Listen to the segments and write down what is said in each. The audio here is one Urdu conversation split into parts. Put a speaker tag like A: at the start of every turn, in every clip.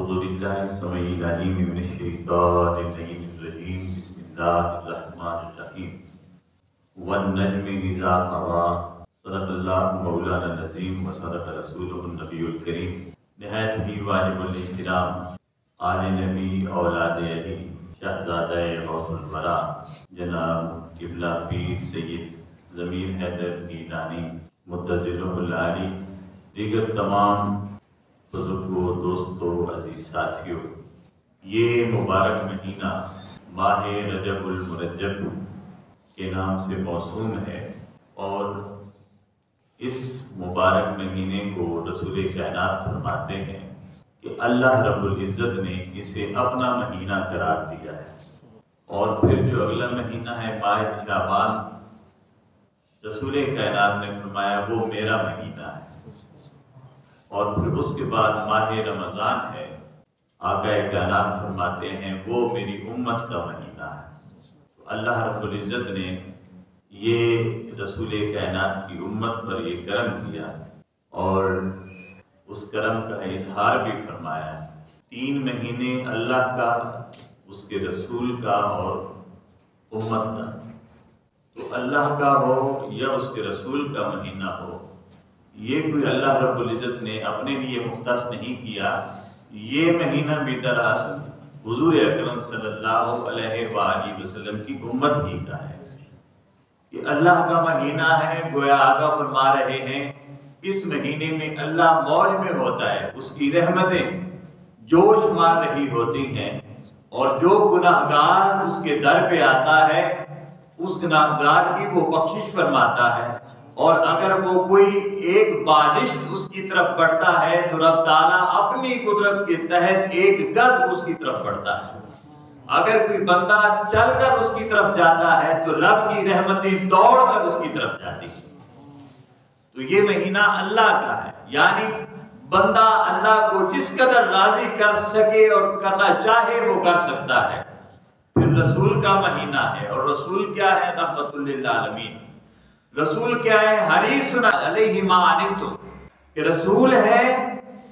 A: أعوذ بالله السميع العليم من الشيطان الرجيم بسم الله الرحمن الرحيم والنجم إذا هوى صدق الله مولانا العظيم وصدق رسوله النبي الكريم نہایت ہی واجب الاحترام آل نبی اولاد علی شہزادہ غوث الورا جناب قبلہ پیر سید ضمیر حیدر گیلانی متضرہ العالی، دیگر تمام بزرگوں، دوستوں، عزیز ساتھیوں، یہ مبارک مہینہ ماہ رجب المرجب کے نام سے موسوم ہے، اور اس مبارک مہینے کو رسول کائنات فرماتے ہیں کہ اللہ رب العزت نے اسے اپنا مہینہ قرار دیا ہے، اور پھر جو اگلا مہینہ ہے ماہ شعبان، رسول کائنات نے فرمایا وہ میرا مہینہ ہے، اور پھر اس کے بعد ماہ رمضان ہے، آقا کائنات فرماتے ہیں وہ میری امت کا مہینہ ہے۔ تو اللہ رب العزت نے یہ رسول کائنات کی امت پر یہ کرم کیا، اور اس کرم کا اظہار بھی فرمایا۔ 3 مہینے اللہ کا، اس کے رسول کا اور امت کا۔ تو اللہ کا ہو یا اس کے رسول کا مہینہ ہو، یہ کوئی اللہ رب العزت نے اپنے لیے مختص نہیں کیا، یہ مہینہ بھی دراصل حضور اکرم صلی اللہ علیہ وآلہ وسلم کی امت ہی کا ہے۔ یہ اللہ کا مہینہ ہے، گویا آقا فرما رہے ہیں اس مہینے میں اللہ موج میں ہوتا ہے، اس کی رحمتیں جوش مار رہی ہوتی ہیں، اور جو گناہگار اس کے در پہ آتا ہے اس گناہگار کی وہ بخشش فرماتا ہے، اور اگر وہ کوئی ایک بالشت اس کی طرف بڑھتا ہے تو رب تعالیٰ اپنی قدرت کے تحت 1 گز اس کی طرف بڑھتا ہے۔ اگر کوئی بندہ چل کر اس کی طرف جاتا ہے تو رب کی رحمتیں دوڑ کر اس کی طرف جاتی ہیں۔ تو یہ مہینہ اللہ کا ہے، یعنی بندہ اللہ کو جس قدر راضی کر سکے اور کرنا چاہے وہ کر سکتا ہے۔ پھر رسول کا مہینہ ہے، اور رسول کیا ہے؟ رحمت للعالمین۔ رسول کیا ہے؟ حریص علیہ ما عنتم، کہ رسول ہے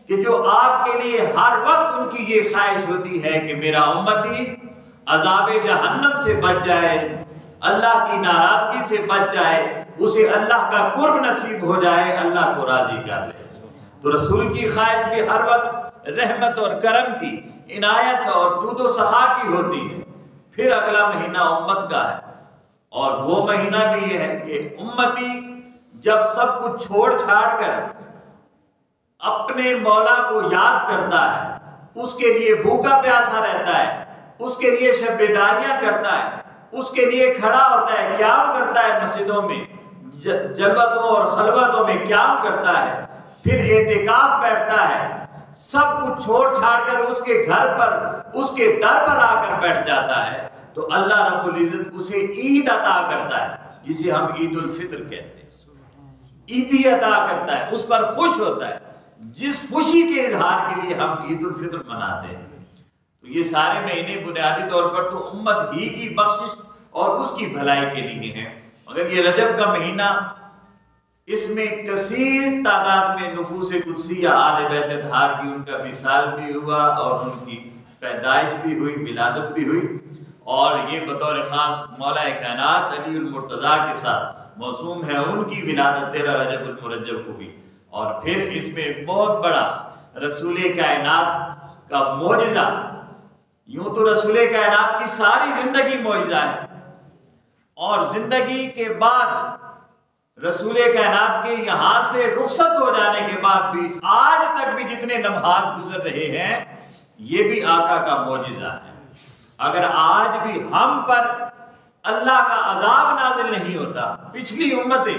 A: کہ جو آپ کے لیے ہر وقت ان کی یہ خواہش ہوتی ہے کہ میرا امتی عذاب جہنم سے بچ جائے، اللہ کی ناراضگی سے بچ جائے، اسے اللہ کا قرب نصیب ہو جائے، اللہ کو راضی کر لے۔ تو رسول کی خواہش بھی ہر وقت رحمت اور کرم کی، عنایت اور جود و سخا کی ہوتی ہے۔ پھر اگلا مہینہ امت کا ہے، اور وہ مہینہ بھی یہ ہے کہ امتی جب سب کچھ چھوڑ چھاڑ کر اپنے مولا کو یاد کرتا ہے، اس کے لیے بھوکا پیاسا رہتا ہے، اس کے لیے شب بیداریاں کرتا ہے، اس کے لیے کھڑا ہوتا ہے، قیام کرتا ہے، مسجدوں میں جلوتوں اور خلوتوں میں قیام کرتا ہے، پھر اعتکاف بیٹھتا ہے، سب کچھ چھوڑ چھاڑ کر اس کے گھر پر، اس کے در پر آ کر بیٹھ جاتا ہے، تو اللہ رب العزت اسے عید عطا کرتا ہے، جسے ہم عید الفطر کہتے ہیں۔ عیدی عطا کرتا ہے، اس پر خوش ہوتا ہے، جس خوشی کے اظہار کے لیے ہم عید الفطر مناتے ہیں۔ تو یہ سارے مہینے بنیادی طور پر تو امت ہی کی بخشش اور اس کی بھلائی کے لیے ہیں، مگر یہ رجب کا مہینہ، اس میں کثیر تعداد میں نفوس قدسیہ آل بیت اطہار کی ان کا وصال بھی ہوا، اور ان کی پیدائش بھی ہوئی، ولادت بھی ہوئی، اور یہ بطور خاص مولا کائنات علی المرتضیٰ کے ساتھ موسوم ہے، ان کی ولادت 13 رجب المرجب کو ہوئی۔ اور پھر اس میں ایک بہت بڑا رسول کائنات کا معجزہ، یوں تو رسول کائنات کی ساری زندگی معجزہ ہے، اور زندگی کے بعد رسول کائنات کے یہاں سے رخصت ہو جانے کے بعد بھی آج تک بھی جتنے لمحات گزر رہے ہیں یہ بھی آقا کا معجزہ ہے۔ اگر آج بھی ہم پر اللہ کا عذاب نازل نہیں ہوتا، پچھلی امتیں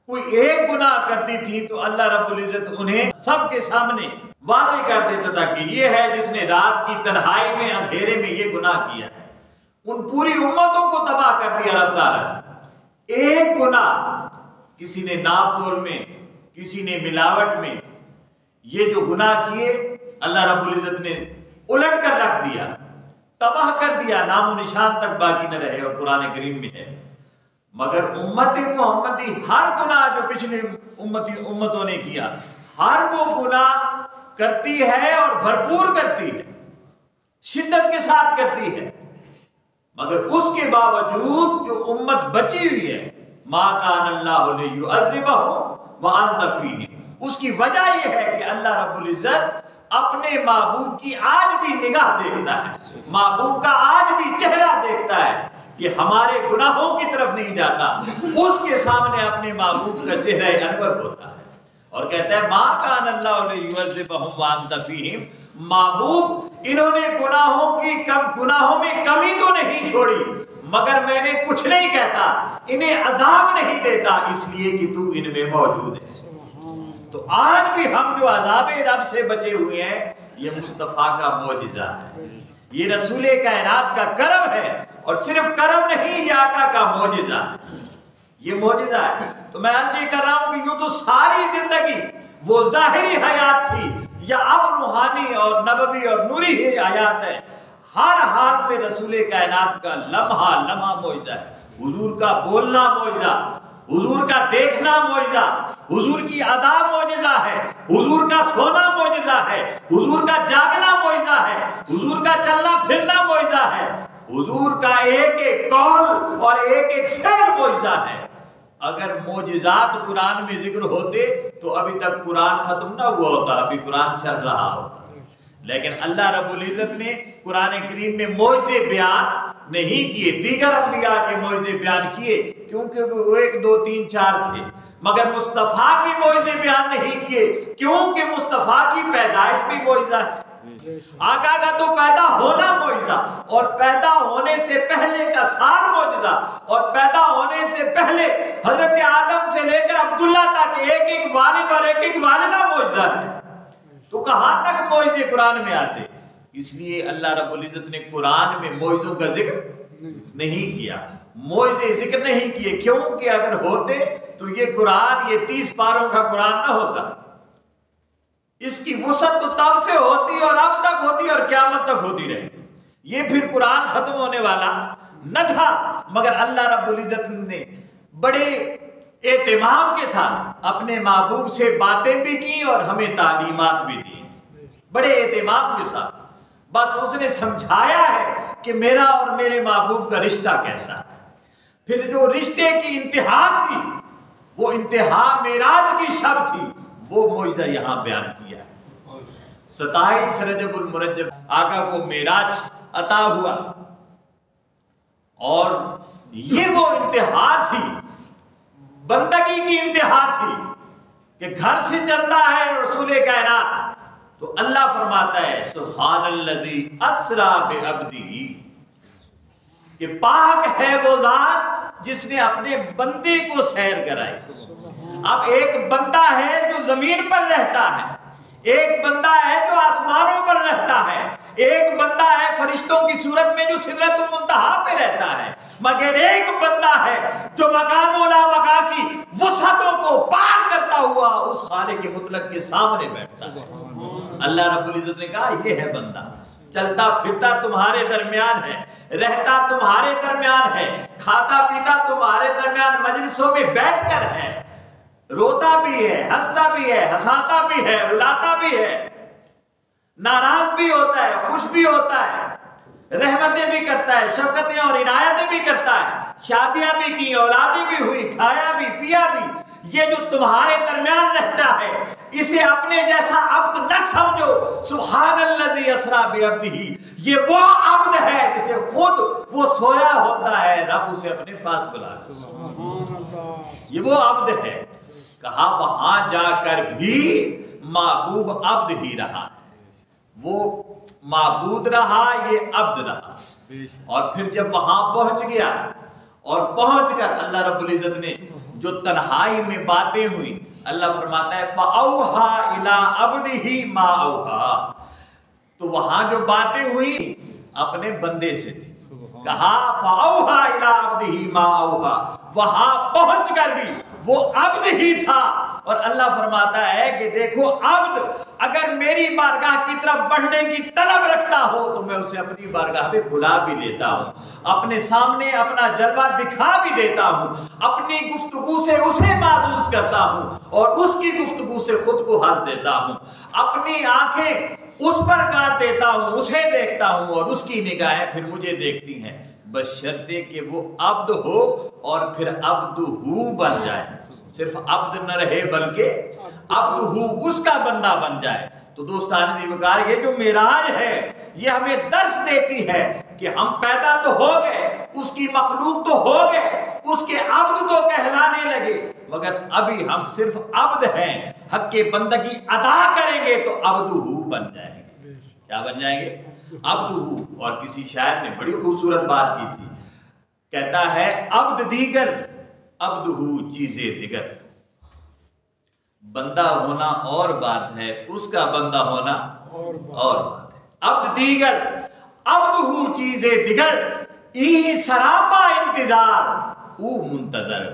A: کوئی ایک گناہ کرتی تھی تو اللہ رب العزت انہیں سب کے سامنے واضح کر دیتا تھا کہ یہ ہے جس نے رات کی تنہائی میں، اندھیرے میں یہ گناہ کیا ہے۔ ان پوری امتوں کو تباہ کر دیا رب تعالیٰ نے۔ ایک گناہ، کسی نے ناپ تول میں، کسی نے ملاوٹ میں، یہ جو گناہ کیے اللہ رب العزت نے الٹ کر رکھ دیا، تباہ کر دیا، نام و نشان تک باقی نہ رہے، اور قرآن کریم میں ہے۔ مگر امت محمدی ہر گناہ جو پچھلی امتوں نے کیا، ہر وہ گناہ
B: کرتی ہے اور بھرپور کرتی ہے، شدت کے ساتھ کرتی ہے، مگر اس کے باوجود جو امت بچی ہوئی ہے، ما کان اللہ لیعذبہم وانت فیہم، اس کی وجہ یہ ہے کہ اللہ رب العزت اپنے محبوب کی آج بھی نگاہ دیکھتا ہے، محبوب کا آج بھی چہرہ دیکھتا ہے کہ ہمارے گناہوں کی طرف نہیں جاتا، اس کے سامنے اپنے محبوب کا چہرہ انور ہوتا ہے اور کہتا ہے ما کان اللہ لیعذبہم وانت فیہم، محبوب انہوں نے گناہوں میں کمی تو نہیں چھوڑی، مگر میں نے کچھ نہیں کہتا، انہیں عذاب نہیں دیتا اس لیے کہ تو ان میں موجود ہے۔ تو آج بھی ہم جو عذاب رب سے بچے ہوئے ہیں، یہ مصطفیٰ کا معجزہ ہے، یہ رسول کائنات کا کرم ہے، اور صرف کرم نہیں، یہ آقا کا معجزہ ہے، یہ معجزہ ہے۔ تو میں عرض یہ کر رہا ہوں کہ یوں تو ساری زندگی وہ ظاہری حیات تھی، یا اب روحانی اور نبوی اور نوری ہی حیات ہے، ہر حال میں رسول کائنات کا لمحہ لمحہ معجزہ ہے، حضور کا بولنا معجزہ، حضور کا دیکھنا معجزہ، حضور کی ادا معجزہ ہے، حضور کا سونا معجزہ ہے، حضور کا جاگنا معجزہ ہے، حضور کا چلنا پھرنا معجزہ ہے، حضور کا ایک ایک قول اور ایک ایک فعل معجزہ ہے۔ اگر معجزات قرآن میں ذکر ہوتے تو ابھی تک قرآن ختم نہ ہوا ہوتا، ابھی قرآن چل رہا ہوتا، لیکن اللہ رب العزت نے قرآن کریم میں معجزے بیان نہیں کیے، دیگر انبیاء کے معجزے بیان کیے کیونکہ وہ 1 2 3 4 تھے، مگر مصطفیٰ کے معجزے بیان نہیں کیے کیونکہ مصطفیٰ کی پیدائش بھی معجزہ ہے، آقا کا تو پیدا ہونا معجزہ، اور پیدا ہونے سے پہلے کا سال معجزہ، اور پیدا ہونے سے پہلے حضرت آدم سے لے کر عبداللہ تک ایک ایک والد اور ایک ایک والدہ معجزہ ہے۔ تو کہاں تک معجزے قرآن میں آتے؟ اس لیے اللہ رب العزت نے قرآن میں معجزوں کا ذکر نہیں کیا، معجزے ذکر نہیں کیے، کیونکہ اگر ہوتے تو یہ قرآن، یہ 30 پاروں کا قرآن نہ ہوتا، اس کی وسعت تو تب سے ہوتی اور اب تک ہوتی اور قیامت تک ہوتی رہتی، یہ پھر قرآن ختم ہونے والا نہ تھا، مگر اللہ رب العزت نے بڑے اہتمام کے ساتھ اپنے محبوب سے باتیں بھی کی اور ہمیں تعلیمات بھی دی، بڑے اہتمام کے ساتھ، بس اس نے سمجھایا ہے کہ میرا اور میرے محبوب کا رشتہ کیسا ہے۔ پھر جو رشتے کی انتہا تھی، وہ انتہا معراج کی شب تھی، وہ معجزہ یہاں بیان کیا ہے۔ 27 رجب المرجب آقا کو معراج عطا ہوا، اور یہ وہ انتہا تھی، بندگی کی انتہا تھی کہ گھر سے چلتا ہے رسول کائنات تو اللہ فرماتا ہے سبحان الذی اسری بعبدہ، کہ پاک ہے وہ ذات جس نے اپنے بندے کو سیر کرائی۔ اب ایک بندہ ہے جو زمین پر رہتا ہے، ایک بندہ ہے جو آسمانوں پر رہتا ہے، ایک بندہ ہے فرشتوں کی صورت میں جو سدرۃ المنتہا پہ رہتا ہے، مگر ایک بندہ ہے جو مکان و لا مکان کی وسعتوں کو پار کرتا ہوا اس خالق مطلق کے سامنے بیٹھتا ہے۔ اللہ رب العزت نے کہا یہ ہے بندہ، چلتا پھرتا تمہارے درمیان ہے، رہتا تمہارے درمیان ہے، کھاتا پیتا تمہارے درمیان مجلسوں میں بیٹھ کر ہے، روتا بھی ہے، ہنستا بھی ہے، ہنساتا بھی ہے، رلاتا بھی ہے، ناراض بھی ہوتا ہے، خوش بھی ہوتا ہے، رحمتیں بھی کرتا ہے، شفقتیں اور عنایتیں بھی کرتا ہے، شادیاں بھی کی، اولادیں بھی ہوئی، کھایا بھی پیا بھی۔ یہ جو تمہارے درمیان رہتا ہے اسے اپنے جیسا عبد نہ سمجھو، سبحان الذی اسری بعبدہ، یہ وہ عبد ہے جسے خود وہ سویا ہوتا ہے رب اسے اپنے پاس بلاتا ہے، یہ وہ عبد ہے۔ کہا وہاں جا کر بھی معبود عبد ہی رہا ہے، وہ معبود رہا، یہ عبد رہا، اور پھر جب وہاں پہنچ گیا اور پہنچ کر اللہ رب العزت نے جو تنہائی میں باتیں ہوئی، اللہ فرماتا ہے فَأَوْحَا إِلَىٰ عَبْدِهِ مَا أَوْحَا، تو وہاں جو باتیں ہوئی اپنے بندے سے تھی، کہا فَأَوْحَا إِلَىٰ عَبْدِهِ مَا أَوْحَا، وہاں پہنچ کر بھی وہ عبد ہی تھا. اور اللہ فرماتا ہے کہ دیکھو عبد اگر میری بارگاہ کی طرف بڑھنے کی طلب رکھتا ہو تو میں اسے اپنی بارگاہ میں بلا بھی لیتا ہوں, اپنے سامنے اپنا جلوہ دکھا بھی دیتا ہوں, اپنی گفتگو سے اسے معزوز کرتا ہوں اور اس کی گفتگو سے خود کو ہنس دیتا ہوں, اپنی آنکھیں اس پر گاڑ دیتا ہوں, اسے دیکھتا ہوں اور اس کی نگاہیں پھر مجھے دیکھتی ہیں, بشرطے کہ وہ عبد ہو اور پھر عبد ہو بن جائے. صرف عبد نہ رہے بلکہ عبد ہو اس کا بندہ بن جائے. تو دوستان وقار یہ جو معراج ہے یہ ہمیں درس دیتی ہے کہ ہم پیدا تو ہو گئے, اس کی مخلوق تو ہو گئے, اس کے عبد تو کہلانے لگے, مگر ابھی ہم صرف عبد ہیں. حق بندگی ادا کریں گے تو عبد ہو بن جائیں گے. کیا بن جائیں گے؟ عبد ہو. اور کسی شاعر نے بڑی خوبصورت بات کی تھی, کہتا ہے عبد دیگر عبد ہو چیزیں دیگر. بندہ ہونا اور بات ہے, اس کا بندہ ہونا اور بات ہے. عبد دیگر عبد ہو چیزیں دیگر, ای سراپا انتظار او منتظر.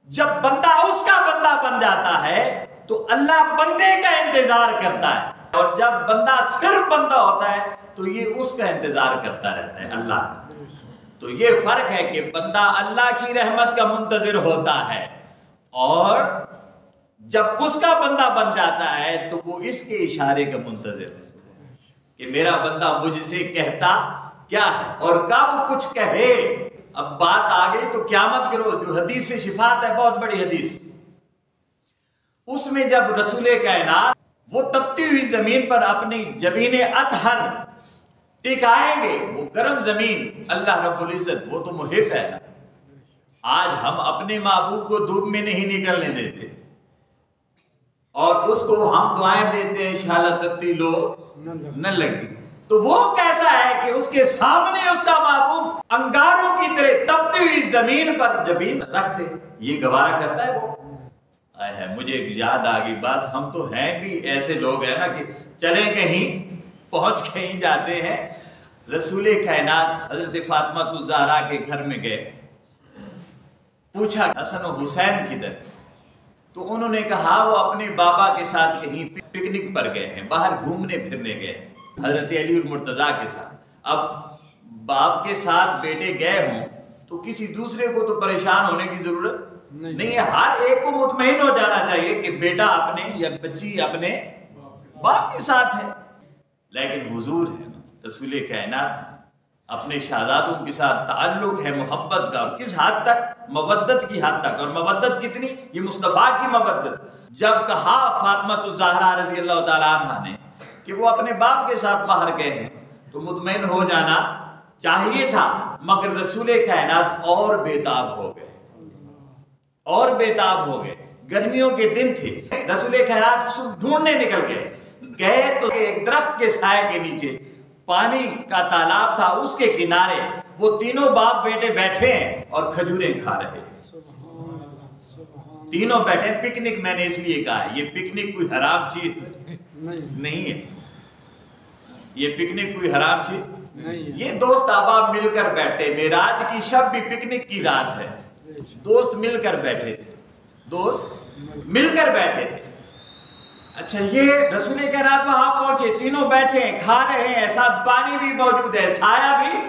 B: جب بندہ اس کا بندہ بن جاتا ہے تو اللہ بندے کا انتظار کرتا ہے, اور جب بندہ صرف بندہ ہوتا ہے تو یہ اس کا انتظار کرتا رہتا ہے, اللہ کا. تو یہ فرق ہے کہ بندہ اللہ کی رحمت کا منتظر ہوتا ہے, اور جب اس کا بندہ بن جاتا ہے تو وہ اس کے اشارے کا منتظر رہتا ہے کہ میرا بندہ مجھ سے کہتا کیا ہے اور کب کچھ کہے. اب بات آ گئی تو قیامت کرو, جو حدیث سے شفاعت ہے, بہت بڑی حدیث, اس میں جب رسول کائنات وہ تپتی ہوئی زمین پر اپنی جبین اطہر ٹکائیں گے, وہ گرم زمین, اللہ رب العزت وہ تو محب ہے نا. آج ہم اپنے محبوب کو دھوپ میں نہیں نکلنے دیتے اور اس کو ہم دعائیں دیتے ہیں انشاءاللہ تپتی لو نہ لگی. تو وہ کیسا ہے کہ اس کے سامنے اس کا محبوب انگاروں کی طرح تپتی ہوئی زمین پر جبین رکھ دے, یہ گوارا کرتا ہے وہ؟ ہے. مجھے یاد آ گئی بات, ہم تو ہیں بھی ایسے لوگ ہیں نا کہ چلیں کہیں پہنچ کہیں جاتے ہیں. رسول کائنات حضرت فاطمہ الزہرا کے گھر میں گئے, پوچھا حسن و حسین کدھر؟ تو انہوں نے کہا وہ اپنے بابا کے ساتھ کہیں پکنک پر گئے ہیں, باہر گھومنے پھرنے گئے ہیں حضرت علی المرتضیٰ کے ساتھ. اب باپ کے ساتھ بیٹے گئے ہوں تو کسی دوسرے کو تو پریشان ہونے کی ضرورت نہیں ہے, ہر ایک کو مطمئن ہو جانا چاہیے کہ بیٹا اپنے یا بچی اپنے باپ کے ساتھ ہے. لیکن حضور ہے, رسول کائنات ہے, اپنے شہزادوں کے ساتھ تعلق ہے محبت کا, اور کس حد تک؟ مودت کی حد تک. اور مودت کتنی؟ یہ مصطفیٰ کی مودت. جب کہا فاطمہ الزہرا رضی اللہ تعالیٰ عنہ نے کہ وہ اپنے باپ کے ساتھ باہر گئے ہیں تو مطمئن ہو جانا چاہیے تھا, مگر رسول کائنات اور بےتاب ہو گئے, اور بےتاب ہو گئے. گرمیوں کے دن تھے, رسول کائنات ڈھونڈنے نکل گئے تو ایک درخت کے سائے کے نیچے پانی کا تالاب تھا, اس کے کنارے وہ تینوں باپ بیٹے بیٹھے ہیں اور کھجوریں کھا رہے ہیں. تینوں بیٹھے. پکنک میں نے اس لیے کہا ہے, یہ پکنک کوئی حرام چیز نہیں ہے, یہ پکنک کوئی حرام چیز نہیں. یہ دوست احباب مل کر بیٹھے, معراج کی شب بھی پکنک کی رات ہے, دوست مل کر بیٹھے تھے, دوست مل کر بیٹھے تھے. اچھا, یہ رسول کائنات وہاں پہنچے, تینوں بیٹھے ہیں, کھا رہے ہیں, ساتھ پانی بھی موجود ہے, سایہ بھی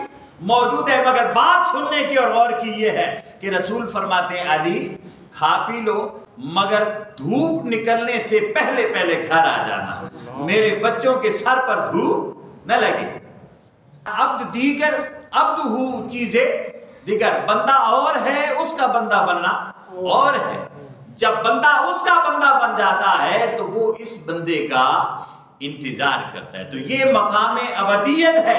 B: موجود ہے, مگر بات سننے کی اور غور کی یہ ہے کہ رسول فرماتے ہیں علی کھا پی لو مگر دھوپ نکلنے سے پہلے پہلے گھر آ جانا, میرے بچوں کے سر پر دھوپ نہ لگے. عبد دیگر عبد ہو چیزیں دیگر, بندہ اور ہے, اس کا بندہ بننا اور ہے. جب بندہ اس کا بندہ بن جاتا ہے تو وہ اس بندے کا انتظار کرتا ہے. تو یہ مقام ابدیت ہے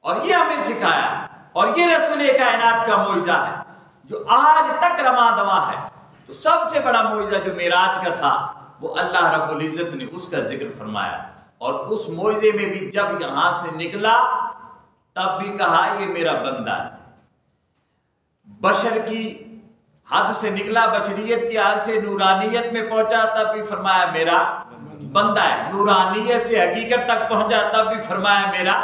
B: اور یہ ہمیں سکھایا, اور یہ رسول کائنات کا معجزہ ہے جو آج تک رواں دواں ہے. تو سب سے بڑا معجزہ جو معراج کا تھا وہ اللہ رب العزت نے اس کا ذکر فرمایا, اور اس معجزے میں بھی جب یہاں سے نکلا تب بھی کہا یہ میرا بندہ ہے. بشر کی حد سے نکلا, بشریت کی حد سے نورانیت میں پہنچا, تب بھی فرمایا میرا بندہ ہے، نورانیت سے حقیقت تک پہنچا تب بھی فرمایا میرا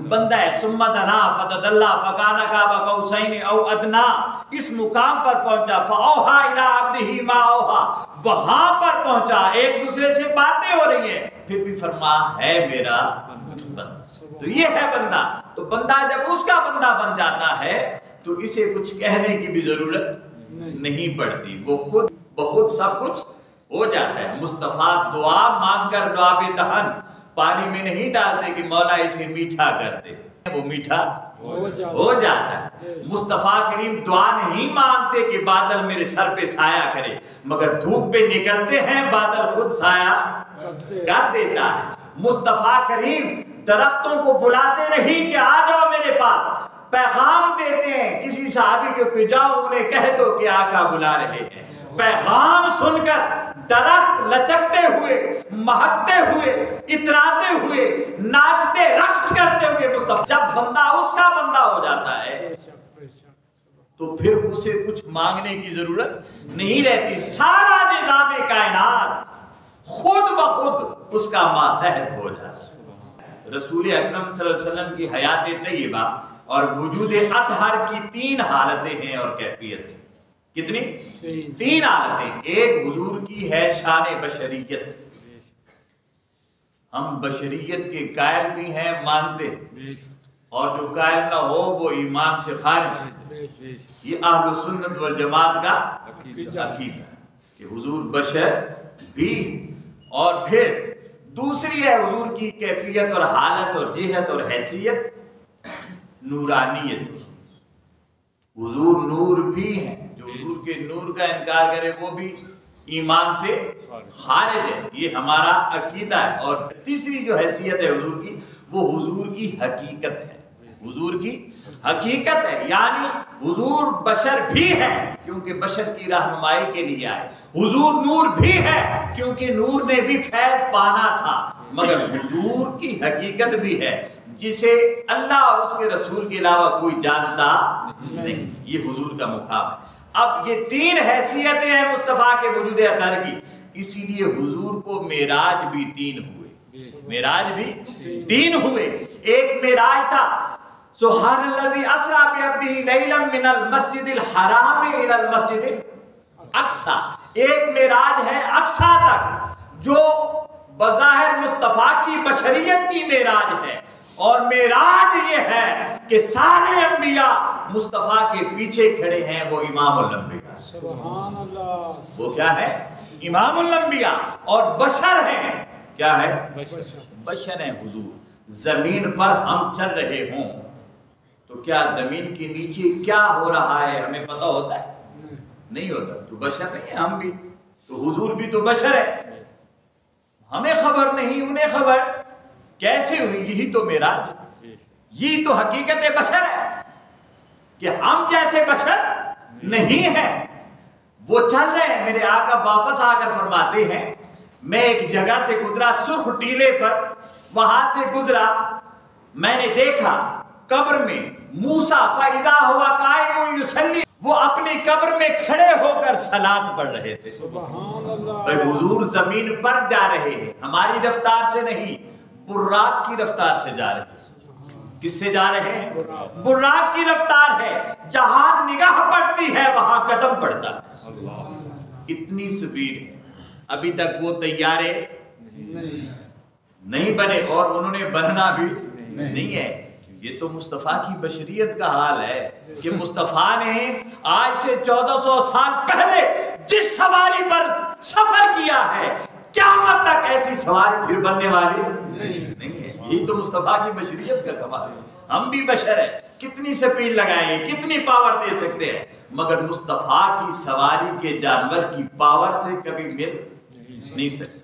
B: بندہ ہے. ثم دنا فتدلی فکان قاب قوسین او ادنا، اس مقام پر پہنچا. فاوحی الی عبدہ ما اوحی، وہاں پر پہنچا، ایک دوسرے سے باتیں ہو رہی ہیں، پھر بھی فرمایا ہے میرا بندہ. تو یہ ہے بندہ. تو بندہ جب اس کا بندہ بن جاتا ہے تو اسے کچھ کہنے کی بھی ضرورت نہیں پڑتی، وہ خود بخود سب کچھ ہو جاتا ہے. مصطفیٰ دعا مانگ کر لعاب دہن پانی میں نہیں ڈالتے کہ مولا اسے میٹھا کر دے، وہ میٹھا ہو جاتا ہے. مصطفیٰ کریم دعا نہیں مانگتے کہ بادل میرے سر پہ سایہ کرے، مگر دھوپ پہ نکلتے ہیں بادل خود سایہ کر دیتا ہے. مصطفیٰ کریم درختوں کو بلاتے نہیں کہ آ جاؤ میرے پاس، پیغام دیتے ہیں کسی صحابی کے جاؤ انہیں کہہ دو کہ آقا بلا رہے ہیں. پیغام سن کر درخت لچکتے ہوئے، مہکتے ہوئے، اتراتے ہوئے، ناچتے رقص کرتے ہوئے مصطفیٰ. جب بندہ اس کا بندہ ہو جاتا ہے تو پھر اسے کچھ مانگنے کی ضرورت نہیں رہتی. سارا نظام کائنات خود بخود اس کا ماتحت ہو جاتا ہے. رسول اکرم صلی اللہ علیہ وسلم کی حیات طیبہ اور وجود اطہر کی 3 حالتیں ہیں اور کیفیتیں. کتنی؟ 3 حالتیں. ایک حضور کی ہے شان بشریت، ہم بشریت کے قائل بھی ہیں، مانتے، اور جو قائل نہ ہو وہ ایمان سے خارج ہے. یہ اہل سنت والجماعت کا عقیدہ ہے کہ حضور بشر بھی. اور پھر دوسری ہے حضور کی کیفیت اور حالت اور جہت اور حیثیت نورانیت کی. حضور نور بھی ہیں، جو حضور کے نور کا انکار کرے وہ بھی ایمان سے خارج ہے. یہ ہمارا عقیدہ ہے. اور تیسری جو حیثیت ہے حضور کی، وہ حضور کی حقیقت ہے. حضور کی حقیقت ہے، یعنی حضور بشر بھی ہیں کیونکہ بشر کی رہنمائی کے لیے آئے. حضور نور بھی ہے کیونکہ نور نے بھی فیض پانا تھا. مگر حضور کی حقیقت بھی ہے جسے اللہ اور اس کے رسول کے علاوہ کوئی جانتا نہیں. یہ حضور کا مقام ہے. اب یہ 3 حیثیتیں ہیں مصطفیٰ کے وجود اطہر کی. اسی لیے حضور کو معراج بھی 3 ہوئے. معراج بھی 3 ہوئے. ایک معراج تھا سبحان الذی اسری بعبدہ لیلا من المسجد الحرام الی المسجد الاقصی. ایک معراج ہے اقصی تک جو بظاہر مصطفیٰ کی بشریت کی معراج ہے. اور معراج یہ ہے کہ سارے انبیاء مصطفیٰ کے پیچھے کھڑے ہیں. وہ امام الانبیاء، سبحان اللہ. وہ کیا ہے؟ امام الانبیاء. اور بشر ہیں. کیا ہے؟ بشر ہیں حضور. زمین پر ہم چل رہے ہوں تو کیا زمین کے نیچے کیا ہو رہا ہے ہمیں پتہ ہوتا ہے؟ نہیں ہوتا. تو بشر نہیں ہے ہم بھی، تو حضور بھی تو بشر ہے. ہمیں خبر نہیں، انہیں خبر کیسے ہوئی؟ یہی تو معراج ہے، یہی تو حقیقت بشر ہے کہ ہم جیسے بشر نہیں ہیں. وہ چل رہے ہیں. میرے آقا واپس آ کر فرماتے ہیں میں ایک جگہ سے گزرا، سرخ ٹیلے پر، وہاں سے گزرا، میں نے دیکھا قبر میں موسیٰ فَإِذَا هُوَ قَائِمٌ يُصَلِّي، وہ اپنی قبر میں کھڑے ہو کر صلاۃ پڑھ رہے تھے. سبحان اللہ. حضور زمین پر جا رہے ہیں، ہماری رفتار سے نہیں، براق کی رفتار سے جا رہے ہیں. کس سے جا رہے ہیں؟ براق کی رفتار ہے. جہاں نگاہ پڑتی ہے وہاں قدم پڑتا ہے. اتنی سپیڈ ہے. ابھی تک وہ طیارے نہیں بنے اور انہوں نے بننا بھی نہیں ہے. یہ تو مصطفیٰ کی بشریت کا حال ہے کہ مصطفیٰ نے آج سے 1400 سال پہلے جس سواری پر سفر کیا ہے قیامت تک ایسی سواری پھر بننے والی نہیں ہے. یہی تو مصطفیٰ کی بشریت کا کمال ہے. ہم بھی بشر ہیں، کتنی سپیڈ لگائیں گے، کتنی پاور دے سکتے ہیں، مگر مصطفیٰ کی سواری کے جانور کی پاور سے کبھی مل نہیں سکتے.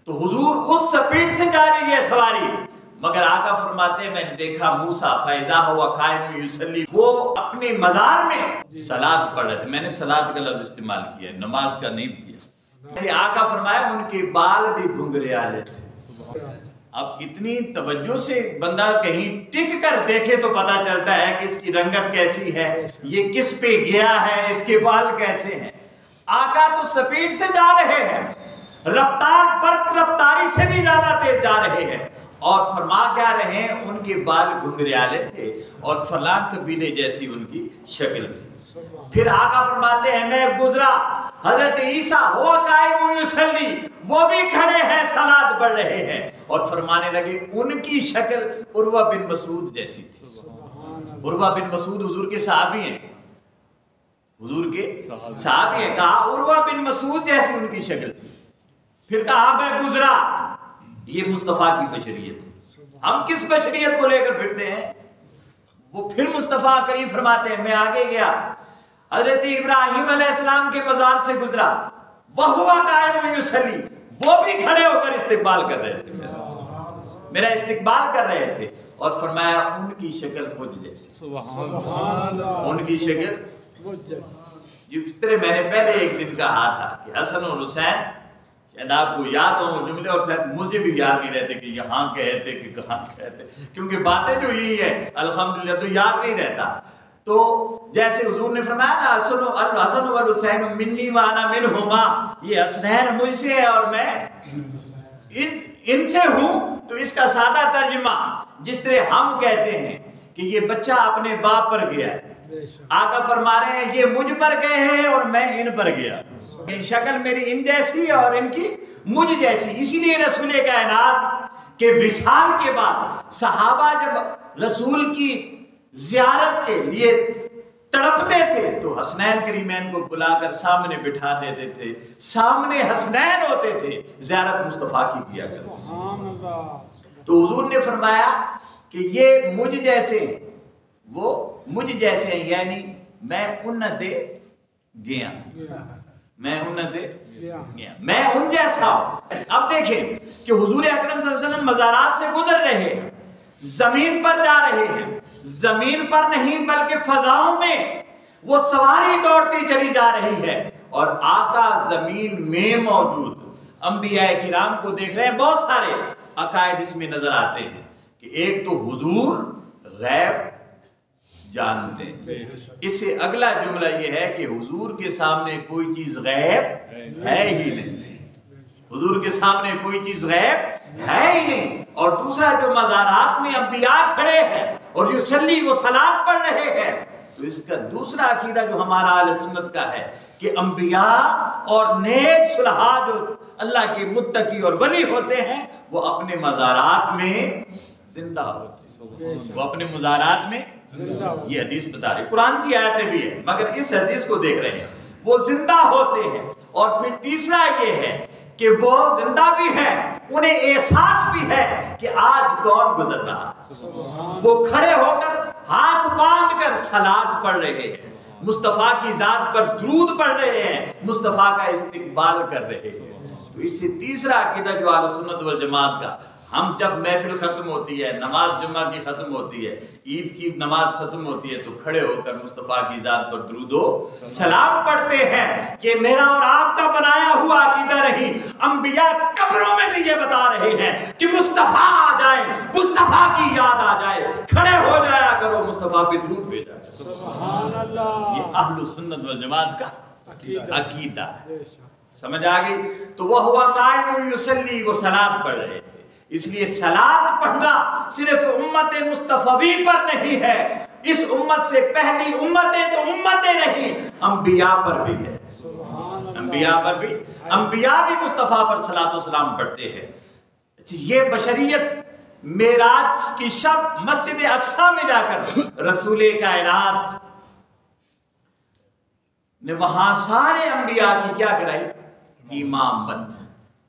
B: تو حضور اس سپیڈ سے جا رہی ہے سواری. مگر آقا فرماتے ہیں میں نے دیکھا موسیٰ فَإِذَا هُوَ قَائِمٌ يُصَلِّي، وہ اپنے مزار میں صلاۃ پڑھ رہے تھے. میں نے صلاۃ کا لفظ استعمال کیا ہے، نماز کا نہیں کیا. آقا فرمایا ان کے بال بھی گھنگریالے تھے. اب اتنی توجہ سے بندہ کہیں ٹک کر دیکھے تو پتا چلتا ہے کہ اس کی رنگت کیسی ہے، یہ کس پہ گیا ہے، اس کے بال کیسے ہیں. آقا تو سپیڈ سے جا رہے ہیں، رفتار برق رفتاری سے بھی زیادہ تیز جا رہے ہیں، اور فرما کیا رہے ہیں ان کے بال گھنگریالے تھے اور فلاں قبیلے جیسی ان کی شکل تھی۔ پھر آقا فرماتے ہیں میں گزرا، حضرت عیسیٰ ہوا قائم یصلی، وہ بھی کھڑے ہیں صلاۃ پڑھ رہے ہیں، اور فرمانے لگے ان کی شکل عروہ بن مسعود جیسی تھی۔ عروہ بن مسعود حضور کے صحابی ہیں، حضور کے صحابی ہیں، کہا عروہ بن مسعود جیسی ان کی شکل تھی۔ پھر کہا میں گزرا، یہ مصطفیٰ کی بشریت ہے۔ ہم کس بشریت کو لے کر پھرتے ہیں؟ وہ پھر مصطفیٰ کریم فرماتے ہیں میں آگے گیا، حضرت ابراہیم علیہ السلام کے مزار سے گزرا، وَهُوَ قَائِمٌ يُصَلِّي، وہ بھی کھڑے ہو کر استقبال کر رہے تھے، میرا استقبال کر رہے تھے، اور فرمایا ان کی شکل مجھ جیسی، ان کی شکل جس طرح میں نے پہلے ایک دن کہا تھا کہ حسن اور حسین شاید آپ کو یاد ہوں جملے، اور پھر مجھے بھی یاد نہیں رہتے کہ یہاں کہتے کہ کہاں کہتے، کیونکہ باتیں جو یہی ہے الحمدللہ تو یاد نہیں رہتا۔ تو جیسے حضور نے فرمایا نا الحسن والحسین منی وانا منہما، یہ حسنین مجھ سے ہے اور میں ان سے ہوں، تو اس کا سادہ ترجمہ جس طرح ہم کہتے ہیں کہ یہ بچہ اپنے باپ پر گیا ہے، آقا فرما رہے ہیں یہ مجھ پر گئے ہیں اور میں ان پر گیا، شکل میری ان جیسی اور ان کی مجھ جیسی۔ اسی لیے رسول کائنات کے وصال کے بعد صحابہ جب رسول کی زیارت کے لیے تڑپتے تھے تو حسنین کریمین کو بلا کر سامنے بٹھا دیتے تھے، سامنے حسنین ہوتے تھے، زیارت مصطفیٰ کی کیا کرتے۔ تو حضور نے فرمایا کہ یہ مجھ جیسے وہ مجھ جیسے ہیں، یعنی میں انت گیا، میں انت گیا، میں ان جیسا ہوں۔ اب دیکھیں کہ حضور اکرم صلی اللہ علیہ وسلم مزارات سے گزر رہے ہیں، زمین پر جا رہے ہیں، زمین پر نہیں بلکہ فضاؤں میں وہ سواری دوڑتی چلی جا رہی ہے، اور آقا زمین میں موجود انبیاء کرام کو دیکھ رہے ہیں۔ بہت سارے عقائد اس میں نظر آتے ہیں کہ ایک تو حضور غیب جانتے ہیں، اس سے اگلا جملہ یہ ہے کہ حضور کے سامنے کوئی چیز غیب ہے ہی نہیں، حضور کے سامنے کوئی چیز غیب ہے ہی نہیں۔ اور دوسرا جو مزارات میں انبیاء کھڑے ہیں اور یصلی وہ صلاۃ پڑھ رہے ہیں، تو اس کا دوسرا عقیدہ جو ہمارا اہل سنت کا ہے کہ انبیاء اور نیک صلحاء جو اللہ کے متقی اور ولی ہوتے ہیں وہ اپنے مزارات میں زندہ ہوتے ہیں، وہ اپنے مزارات میں، یہ حدیث بتا رہی، قرآن کی آیتیں بھی ہیں مگر اس حدیث کو دیکھ رہے ہیں، وہ زندہ ہوتے ہیں۔ اور پھر تیسرا یہ ہے کہ وہ زندہ بھی ہیں، انہیں احساس بھی ہے کہ آج کون گزر رہا ہے، وہ کھڑے ہو کر ہاتھ باندھ کر صلاۃ پڑھ رہے ہیں، مصطفیٰ کی ذات پر درود پڑھ رہے ہیں، مصطفیٰ کا استقبال کر رہے ہیں۔ تو اس سے تیسرا عقیدہ جو اہل سنت والجماعت کا، ہم جب محفل ختم ہوتی ہے، نماز جمعہ کی ختم ہوتی ہے، عید کی نماز ختم ہوتی ہے، تو کھڑے ہو کر مصطفیٰ کی ذات پر درود و سلام پڑھتے ہیں کہ میرا اور آپ کا بنایا ہوا عقیدہ نہیں، انبیاء قبروں میں بھی یہ بتا رہے ہیں کہ مصطفیٰ آ جائے، مصطفیٰ کی یاد آ جائے، کھڑے ہو جایا کرو، مصطفیٰ پہ درود بھیجا کرو۔ سبحان اللہ، یہ اہل سنت والجماعت کا عقیدہ ہے۔ سمجھ آ گئی؟ تو وہ ہوا قائم یصلی، وہ صلاۃ پڑھ رہے تھے۔ اس لیے صلاۃ پڑھنا صرف امت مصطفی پر نہیں ہے، اس امت سے پہلی امتیں تو امتیں نہیں، انبیاء پر بھی ہے، انبیاء پر بھی، انبیاء بھی مصطفیٰ پر صلاۃ و سلام پڑھتے ہیں۔ یہ بشریت معراج کی شب مسجد اقصی میں جا کر رسول کائنات نے وہاں سارے انبیاء کی کیا کرائی؟ امام بند،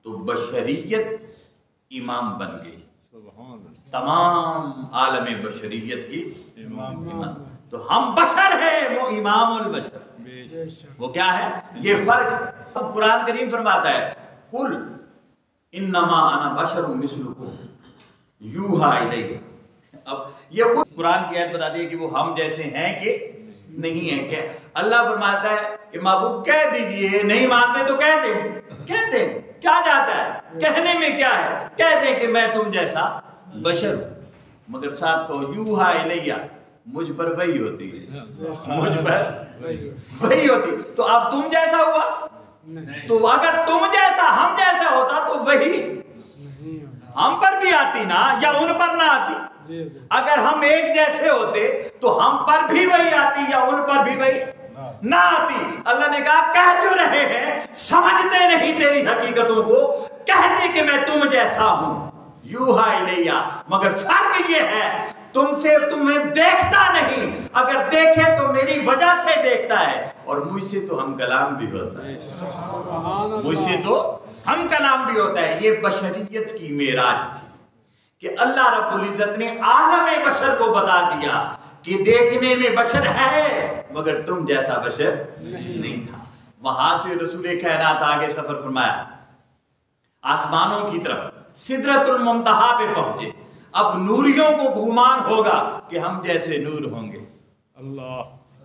B: تو بشریت امام بن گئی، تمام عالم بشریت کی امام۔ تو ہم بشر ہیں، وہ امام البشر، وہ کیا ہے؟ یہ فرق ہے۔ قرآن کریم فرماتا ہے قل انما انا بشر مثلکم یوحی الی۔ اب یہ خود قرآن کی آیت بتا دی کہ وہ ہم جیسے ہیں کہ نہیں ہے، کہ اللہ فرماتا ہے کہ محبوب کہہ دیجئے، نہیں مانتے تو کہہ دیں، کہہ دیں، کیا جاتا ہے کہنے میں، کیا ہے، کہہ دیں کہ میں تم جیسا بشر ہوں، مگر ساتھ کہو یوحا الیہ، مجھ پر وحی ہوتی ہے، مجھ پر وحی ہوتی۔ تو اب تم جیسا ہوا، تو اگر تم جیسا ہم جیسا ہوتا تو وہی ہم پر بھی آتی نا، یا ان پر نہ آتی؟ اگر ہم ایک جیسے ہوتے تو ہم پر بھی وہی آتی یا ان پر بھی وہی نہ آتی۔ اللہ نے کہا کہہ جو رہے ہیں، سمجھتے نہیں تیری حقیقتوں کو، کہتے کہ میں تم جیسا ہوں، یوحا الیہ، مگر فرق یہ ہے تم سے تمہیں دیکھتا نہیں، اگر دیکھے تو میری وجہ سے دیکھتا ہے، اور مجھ سے تو ہم کلام بھی ہوتا ہے، مجھ سے تو ہم کلام بھی ہوتا ہے۔ یہ بشریت کی معراج تھی کہ اللہ رب العزت نے عالم بشر کو بتا دیا کہ دیکھنے میں بشر ہے مگر تم جیسا بشر نہیں تھا۔ وہاں سے رسول کائنات آگے سفر فرمایا آسمانوں کی طرف، سدرۃ المنتہا پہ پہنچے۔ اب نوریوں کو گمان ہوگا کہ ہم جیسے نور ہوں گے، اللہ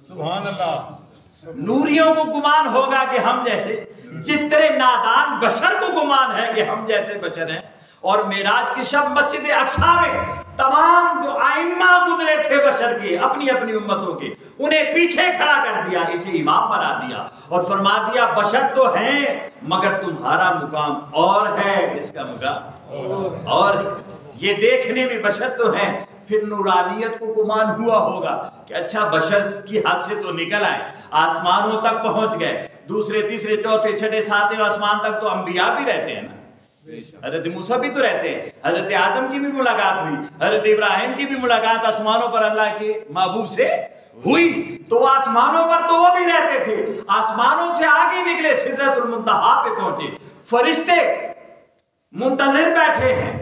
C: سبحان اللہ،
B: نوریوں کو گمان ہوگا کہ ہم جیسے، جس طرح نادان بشر کو گمان ہے کہ ہم جیسے بشر ہیں۔ اور معراج کی شب مسجد اقصیٰ میں تمام جو ائمہ گزرے تھے بشر کے، اپنی اپنی امتوں کے، انہیں پیچھے کھڑا کر دیا، اسے امام بنا دیا اور فرما دیا بشر تو ہیں مگر تمہارا مقام اور ہے، اس کا مقام اور یہ دیکھنے میں بشر تو ہیں۔ پھر نورانیت کو گمان ہوا ہوگا کہ اچھا بشر کی حد سے تو نکل آئے، آسمانوں تک پہنچ گئے، دوسرے تیسرے چوتھے چھٹے ساتویں آسمان تک تو انبیاء بھی رہتے ہیں نا، حضرت موسیٰ بھی تو رہتے ہیں، حضرت آدم کی بھی ملاقات ہوئی، حضرت ابراہیم کی بھی ملاقات آسمانوں پر اللہ کے محبوب سے ہوئی، تو آسمانوں پر تو وہ بھی رہتے تھے۔ آسمانوں سے آگے نکلے، سدرۃ المنتہا پہ پہنچے، فرشتے منتظر بیٹھے ہیں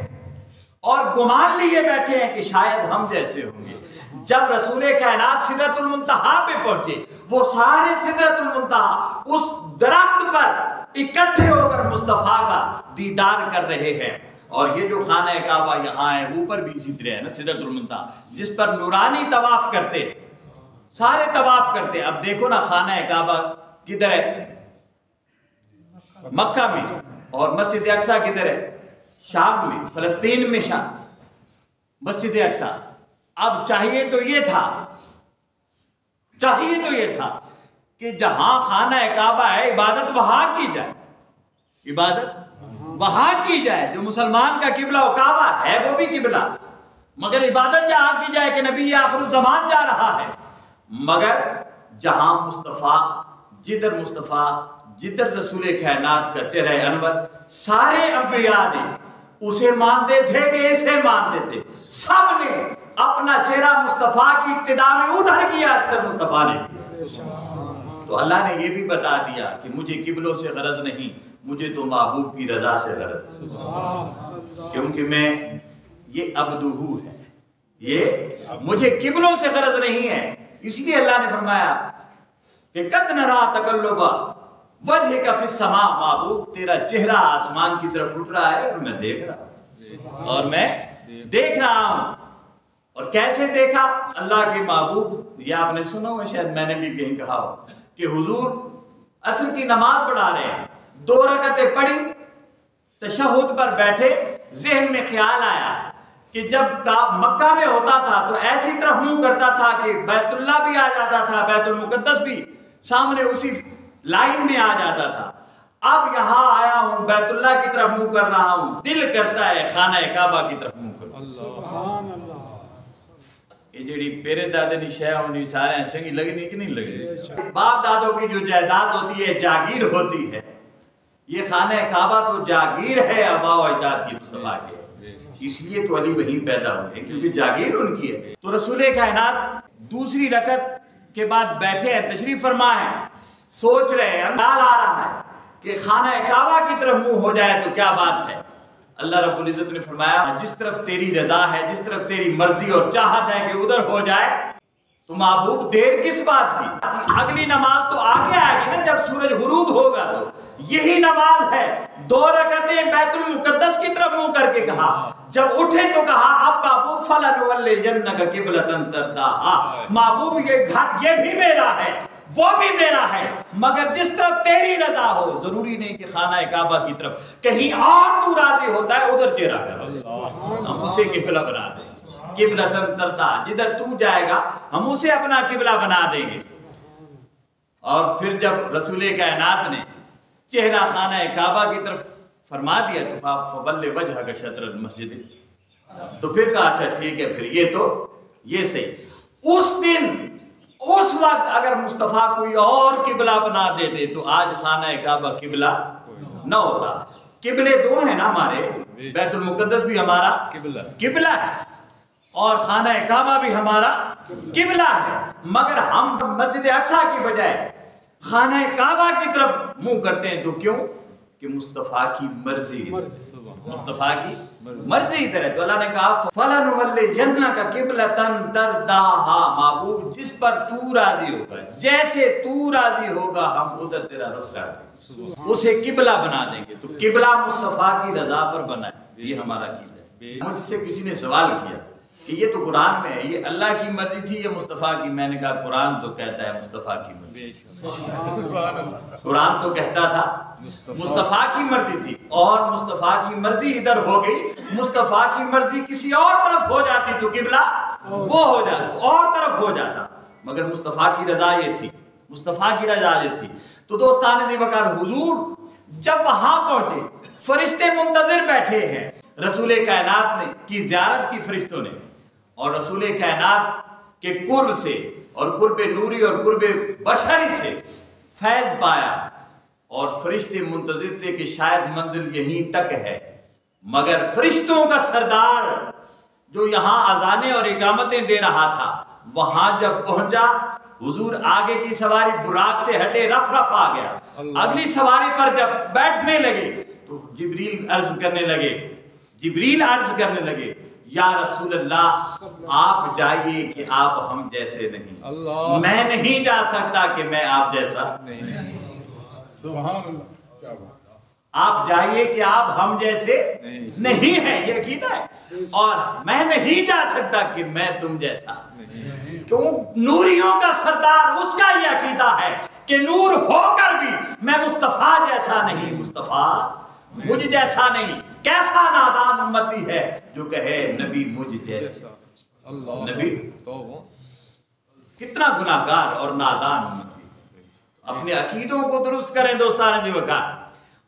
B: اور گمان لیے بیٹھے ہیں کہ شاید ہم جیسے ہوں گے۔ جب رسول کائنات سدرۃ المنتہا پہ پہنچے، وہ سارے سدرۃ المنتہا اس درخت پر اکٹھے ہو کر مصطفیٰ کا دیدار کر رہے ہیں۔ اور یہ جو خانہ کعبہ یہاں ہے، اوپر بھی اسی طرح ہے نا سدرۃ المنتہا، جس پر نورانی طواف کرتے، سارے طواف کرتے۔ اب دیکھو نا خانہ کعبہ کدھر ہے؟ مکہ میں، اور مسجد اقصیٰ کدھر ہے؟ شام میں، فلسطین میں شام، مسجد اقصیٰ۔ اب چاہیے تو یہ تھا کہ جہاں خانہ کعبہ ہے عبادت وہاں کی جائے، عبادت وہاں کی جائے، جو مسلمان کا قبلہ و کعبہ ہے وہ بھی قبلہ، مگر عبادت جہاں کی جائے کہ نبی آخر الزمان جا رہا ہے۔ مگر جہاں مصطفیٰ، جدھر رسول کائنات کا چہرہ انور، سارے انبیاء نے اسے مانتے تھے کہ اسے مانتے تھے، سب نے اپنا چہرہ مصطفیٰ کی اقتداء میں ادھر کیا جدھر مصطفیٰ نے۔ تو اللہ نے یہ بھی بتا دیا کہ مجھے قبلوں سے غرض نہیں، مجھے تو محبوب کی رضا سے غرض، کیونکہ میں یہ عبدہ ہے، یہ مجھے قبلوں سے غرض نہیں ہے۔ اس لیے اللہ نے فرمایا کہ قد نرا تقلب وجہک فی السماء، محبوب تیرا چہرہ آسمان کی طرف اٹھ رہا ہے اور میں دیکھ رہا ہوں، اور کیسے دیکھا؟ اللہ کے محبوب، یہ آپ نے سنا ہو، شاید میں نے بھی کہیں کہا ہو کہ حضور عصر کی نماز پڑھا رہے ہیں، 2 رکعتیں پڑھی، تشہد پر بیٹھے، ذہن میں خیال آیا کہ جب مکہ میں ہوتا تھا تو ایسی طرف منہ کرتا تھا کہ بیت اللہ بھی آ جاتا تھا، بیت المقدس بھی سامنے اسی لائن میں آ جاتا تھا۔ اب یہاں آیا ہوں، بیت اللہ کی طرف منہ کر رہا ہوں، دل کرتا ہے خانہ کعبہ کی طرف منہ کروں۔ سبحان اللہ۔ یہ جڑی پیرے دادے نی شے ہونی سارے چنگی لگنی کہ نہیں لگنی؟ باپ دادوں کی جو جائیداد ہوتی ہے، جاگیر ہوتی ہے، یہ خانہ کعبہ تو جاگیر ہے آباء و اجداد کی، مصطفیٰ کے، اس لیے تو علی وہیں پیدا ہوئے کیونکہ جاگیر ان کی ہے۔ تو رسول کائنات دوسری رکعت کے بعد بیٹھے ہیں، تشریف فرما ہے، سوچ رہے ہیں، خیال آ رہا ہے کہ خانہ کعبہ کی طرف منہ ہو جائے تو کیا بات ہے۔ اللہ رب العزت نے فرمایا جس طرف تیری رضا ہے، جس طرف تیری مرضی اور چاہت ہے کہ ادھر ہو جائے، تو محبوب دیر کس بات کی؟ اگلی نماز تو آگے آئے گی نا، جب سورج غروب ہوگا تو یہی نماز ہے۔ 2 رکعتیں بیت المقدس کی طرف منہ کر کے کہا، جب اٹھے تو کہا اب محبوب فَلَنُوَلِّيَنَّكَ قِبْلَةً تَرْضَاهَا، محبوب یہ گھر یہ بھی میرا ہے، وہ بھی میرا ہے، مگر جس طرف تیری رضا ہو، ضروری نہیں کہ خانہ کعبہ کی طرف، کہیں اور تو راضی ہوتا ہے ادھر چہرہ کر، ہم اسے قبلہ بنا دیں، قبلۃ ترضیٰ، جدھر تو جائے گا ہم اسے اپنا قبلہ بنا دیں گے۔ اور پھر جب رسول کائنات نے چہرہ خانہ کعبہ کی طرف فرما دیا تو فَوَلِّ وَجْهَكَ شَطْرَ الْمَسْجِدِ، تو پھر کہا اچھا ٹھیک ہے، پھر یہ صحیح۔ اس دن اس وقت اگر مصطفیٰ کوئی اور قبلہ بنا دیتے تو آج خانہ کعبہ قبلہ نہ ہوتا۔ قبلے دو ہیں نا ہمارے، بیت المقدس بھی ہمارا قبلہ ہے اور خانہ کعبہ بھی ہمارا قبلہ ہے، مگر ہم مسجد اقصیٰ کی بجائے خانہ کعبہ کی طرف منہ کرتے ہیں۔ تو کیوں؟ کہ مصطفیٰ کی مرضی، مصطفیٰ کی مرضی ادھر ہے۔ تو اللہ نے کہا فَلَنُوَلِّيَنَّكَ قِبْلَةً تَرْضَاهَا، محبوب جس پر تو راضی ہوگا، جیسے تو راضی ہوگا ہم ادھر تیرا رخ کر دیں گے، اسے قبلہ بنا دیں گے۔ تو قبلہ مصطفیٰ کی رضا پر بنا ہے، یہ ہمارا عقیدہ ہے۔ مجھ سے کسی نے سوال کیا کہ یہ تو قرآن میں ہے، یہ اللہ کی مرضی تھی یا مصطفیٰ کی؟ میں نے کہا قرآن تو کہتا ہے مصطفیٰ کی مرضی، قرآن تو کہتا تھا مصطفیٰ کی مرضی تھی، اور مصطفیٰ کی مرضی ادھر ہو گئی، مصطفیٰ کی مرضی کسی اور طرف ہو جاتی تو قبلہ وہ ہو جاتا، اور طرف ہو جاتا، مگر مصطفیٰ کی رضا یہ تھی، مصطفیٰ کی رضا یہ تھی۔ تو دوستان دی وقار، حضور جب وہاں پہنچے، فرشتے منتظر بیٹھے ہیں، رسول کائنات نے کی زیارت کی فرشتوں نے، اور رسول کائنات کے قرب سے اور قرب نوری اور قرب بشری سے فیض پایا، اور فرشتے منتظر تھے کہ شاید منزل یہیں تک ہے، مگر فرشتوں کا سردار جو یہاں اذانیں اور اقامتیں دے رہا تھا، وہاں جب پہنچا حضور آگے کی سواری براق سے ہٹے، رف رف آ گیا، اگلی سواری پر جب بیٹھنے لگے تو جبریل عرض کرنے لگے یا رسول اللہ آپ جائیے کہ آپ ہم جیسے نہیں، میں نہیں جا سکتا کہ میں آپ جیسا نہیں،
C: سبحان اللہ، کیا بات،
B: آپ جائیے کہ آپ ہم جیسے نہیں ہیں، یہ عقیدہ ہے، اور میں نہیں جا سکتا کہ میں تم جیسا نہیں، کیوں؟ نوریوں کا سردار اس کا یہ عقیدہ ہے کہ نور ہو کر بھی میں مصطفیٰ جیسا نہیں، مصطفیٰ مجھ جیسا نہیں۔ کیسا نادان امتی ہے جو کہے نبی مجھ جیسا، نبی کتنا گناہگار اور نادان امتی۔ اپنے عقیدوں کو درست کریں دوستان جی وقار۔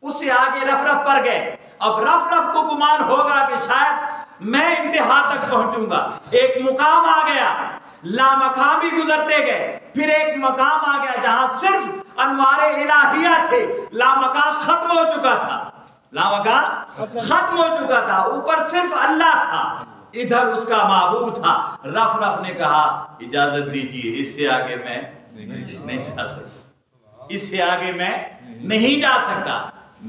B: اس سے آگے رف رف پر گئے، اب رف رف کو گمان ہوگا کہ شاید میں انتہا تک پہنچوں گا، ایک مقام آ گیا، لامقام بھی گزرتے گئے، پھر ایک مقام آ گیا جہاں صرف انوار الہیہ تھے، لامقام ختم ہو چکا تھا، لامقام ختم ہو چکا تھا، اوپر صرف اللہ تھا، ادھر اس کا محبوب تھا۔ رف رف نے کہا اجازت دیجیے، اس سے آگے میں نہیں جا سکتا، اس سے آگے میں نہیں جا سکتا۔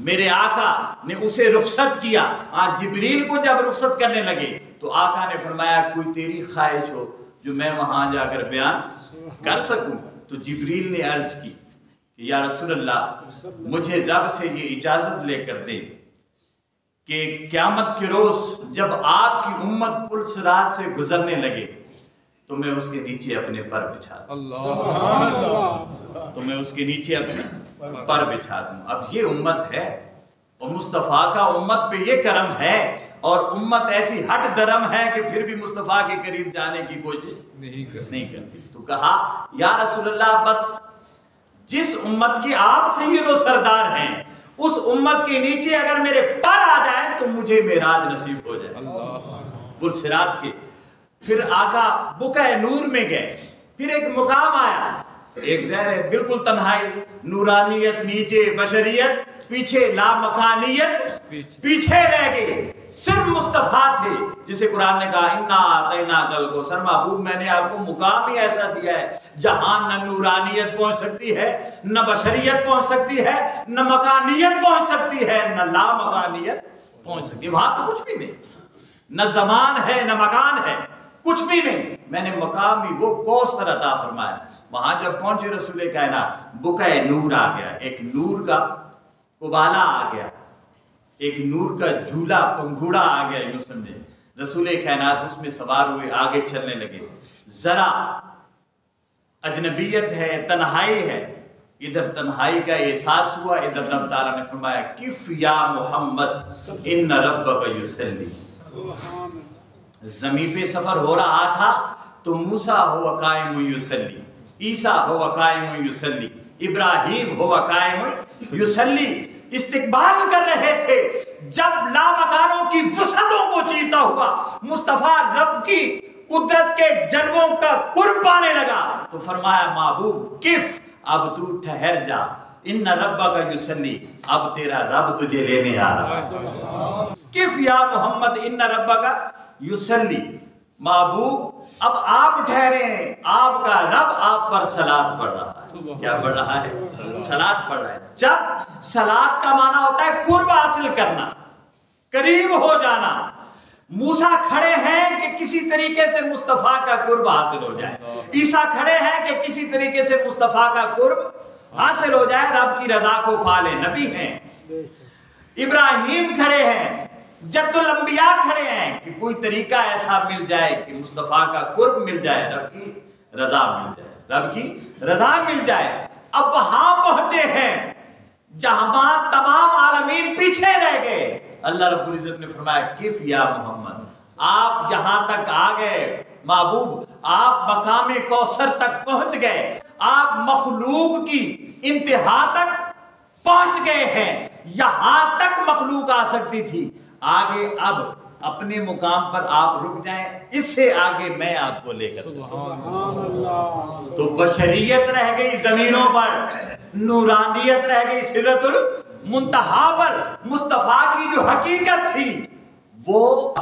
B: میرے آقا نے اسے رخصت کیا۔ آج جبریل کو جب رخصت کرنے لگے تو آقا نے فرمایا کوئی تیری خواہش ہو جو میں وہاں جا کر بیان کر سکوں؟ تو جبریل نے عرض کی کہ یا رسول اللہ مجھے رب سے یہ اجازت لے کر دے کہ قیامت کے روز جب آپ کی امت پل صراط سے گزرنے لگے تو میں اس کے نیچے اپنے پر بچھا دوں، تو میں اس کے نیچے اپنے پر بچھا دوں۔ اب یہ امت ہے اور مصطفیٰ کا امت پہ یہ کرم ہے، اور امت ایسی ہٹ درم ہے کہ پھر بھی مصطفیٰ کے قریب جانے کی کوشش نہیں کرتی۔ تو کہا یا رسول اللہ بس جس امت کی آپ سید و سردار ہیں اس امت کے نیچے اگر میرے پر آ جائیں تو مجھے معراج نصیب ہو جائے پل صراط کے۔ پھر آقا بقع نور میں گئے، پھر ایک مقام آیا، ایک زہر ہے بالکل تنہائی، نورانیت نیچے، بشریت پیچھے، لامکانیت پیچھے رہ گئی، صرف مصطفیٰ تھے، جسے قرآن نے کہا انا اعطیناک الکوثر، محبوب میں نے آپ کو مقام ہی ایسا دیا ہے جہاں نہ نورانیت پہنچ سکتی ہے، نہ بشریت پہنچ سکتی ہے، نہ مکانیت پہنچ سکتی ہے، نہ لامکانیت پہنچ سکتی ہے۔ وہاں تو کچھ بھی نہیں، نہ زمان ہے نہ مکان ہے، کچھ بھی نہیں، میں نے مقام ہی وہ کوثر عطا فرمایا۔ وہاں جب پہنچے رسول کائنات بقع نور آ گیا، ایک نور کا قبالہ آ گیا، ایک نور کا جھولا پنگھوڑا آ گیا، یوں سمجھے۔ رسول کائنات اس میں سوار ہوئے آگے چلنے لگے، ذرا اجنبیت ہے، تنہائی ہے، ادھر تنہائی کا احساس ہوا، ادھر رب تعالیٰ نے فرمایا کف یا محمد ان ربک یصلی۔ زمین پہ سفر ہو رہا تھا تو موسیٰ ہوا قائم یصلی، عیسیٰ ہوا قائم یصلی، ابراہیم ہوا قائم یصلی، استقبال کر رہے تھے، جب لامکانوں کی وسعتوں کو چیرتا ہوا مصطفیٰ رب کی قدرت کے جلووں کا قرب پانے لگا تو فرمایا محبوب کف، اب تو ٹھہر جا، ان ربک یصلی، اب تیرا رب تجھے لینے آ رہا ہے۔ کف یا محمد ان ربک یصلی، محبوب اب آپ ٹھہرے ہیں، آپ کا رب آپ پر صلاۃ پڑھ رہا ہے۔ کیا پڑھ رہا ہے؟ صلاۃ پڑھ رہا ہے۔ جب صلاۃ کا معنی ہوتا ہے قرب حاصل کرنا، قریب ہو جانا۔ موسیٰ کھڑے ہیں کہ کسی طریقے سے مصطفیٰ کا قرب حاصل ہو جائے، عیسیٰ کھڑے ہیں کہ کسی طریقے سے مصطفیٰ کا قرب حاصل ہو جائے، رب کی رضا کو پالے، نبی ہیں۔ ابراہیم کھڑے ہیں، جد الانبیاء کھڑے ہیں کہ کوئی طریقہ ایسا مل جائے کہ مصطفیٰ کا قرب مل جائے، رب کی رضا مل جائے، رب کی رضا مل جائے۔ اب وہاں پہنچے ہیں جہاں تمام عالمین پیچھے رہ گئے۔ اللہ رب العزت نے فرمایا کف یا محمد، آپ یہاں تک آ گئے محبوب، آپ مقام کوثر تک پہنچ گئے، آپ مخلوق کی انتہا تک پہنچ گئے ہیں۔ یہاں تک مخلوق آ سکتی تھی، آگے اب اپنے مقام پر آپ رک جائیں، اس سے آگے میں آپ کو لے کر تو بشریت رہ گئی زمینوں پر، نورانیت رہ گئی سدرۃ المنتہا پر۔ مصطفیٰ کی جو حقیقت تھی وہ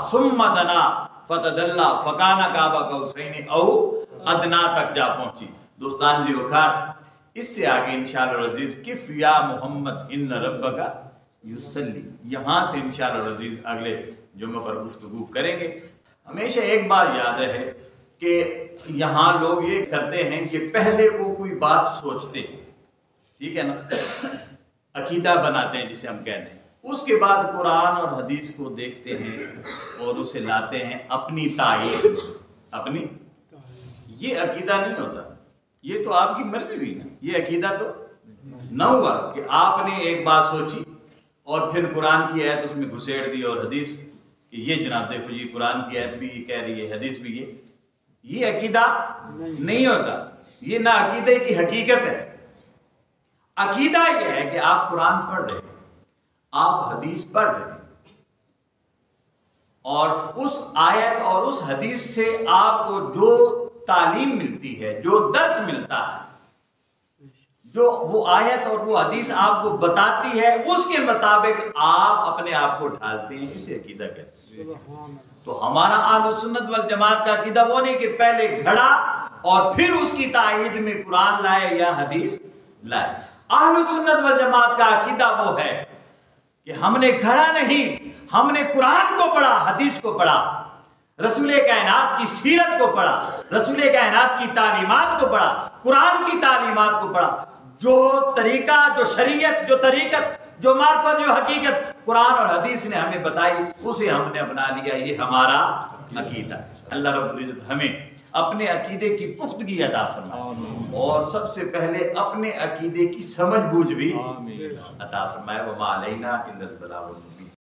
B: ثم دنا فتدلی فکان قاب قوسین او ادنا تک جا پہنچی۔ دوستان جی وقار، اس سے آگے انشاءاللہ العزیز کف یا محمد ان ربک یصلی، یہاں سے انشاءاللہ العزیز اگلے جمعہ پر گفتگو کریں گے۔ ہمیشہ ایک بار یاد رہے کہ یہاں لوگ یہ کرتے ہیں کہ پہلے وہ کوئی بات سوچتے ہیں، ٹھیک ہے نا، عقیدہ بناتے ہیں جسے ہم کہتے ہیں، اس کے بعد قرآن اور حدیث کو دیکھتے ہیں اور اسے لاتے ہیں اپنی تائید، اپنی، یہ عقیدہ نہیں ہوتا، یہ تو آپ کی مرضی ہوئی نا، یہ عقیدہ تو نہ ہوا کہ آپ نے ایک بات سوچی اور پھر قرآن کی آیت اس میں گھسیڑ دی اور حدیث کہ یہ جناب دیکھو جی قرآن کی آیت بھی یہ کہہ رہی ہے، حدیث بھی یہ عقیدہ نہیں ہوتا، یہ نہ عقیدے کی حقیقت ہے۔ عقیدہ یہ ہے کہ آپ قرآن پڑھ رہے ہیں، آپ حدیث پڑھ رہے ہیں، اور اس آیت اور اس حدیث سے آپ کو جو تعلیم ملتی ہے، جو درس ملتا ہے، جو وہ آیت اور وہ حدیث آپ کو بتاتی ہے، اس کے مطابق آپ اپنے آپ کو ڈھالتے ہیں، اسے عقیدہ کہتے ہیں۔ تو ہمارا اہل السنت والجماعت کا عقیدہ وہ نہیں کہ پہلے گھڑا اور پھر اس کی تائید میں قرآن لائے یا حدیث لائے۔ اہل السنت والجماعت کا عقیدہ وہ ہے کہ ہم نے گھڑا نہیں، ہم نے قرآن کو پڑھا، حدیث کو پڑھا، رسول کائنات کی سیرت کو پڑھا، رسول کائنات کی تعلیمات کو پڑھا، قرآن کی تعلیمات کو پڑھا۔ جو طریقہ، جو شریعت، جو طریقت، جو معرفت، جو حقیقت قرآن اور حدیث نے ہمیں بتائی، اسے ہم نے اپنا لیا، یہ ہمارا عقیدہ۔ اللہ رب العزت ہمیں اپنے عقیدے کی پختگی عطا فرمائے اور سب سے پہلے اپنے عقیدے کی سمجھ بوجھ بھی عطا فرمائے۔ وما علینا الا البلاغ۔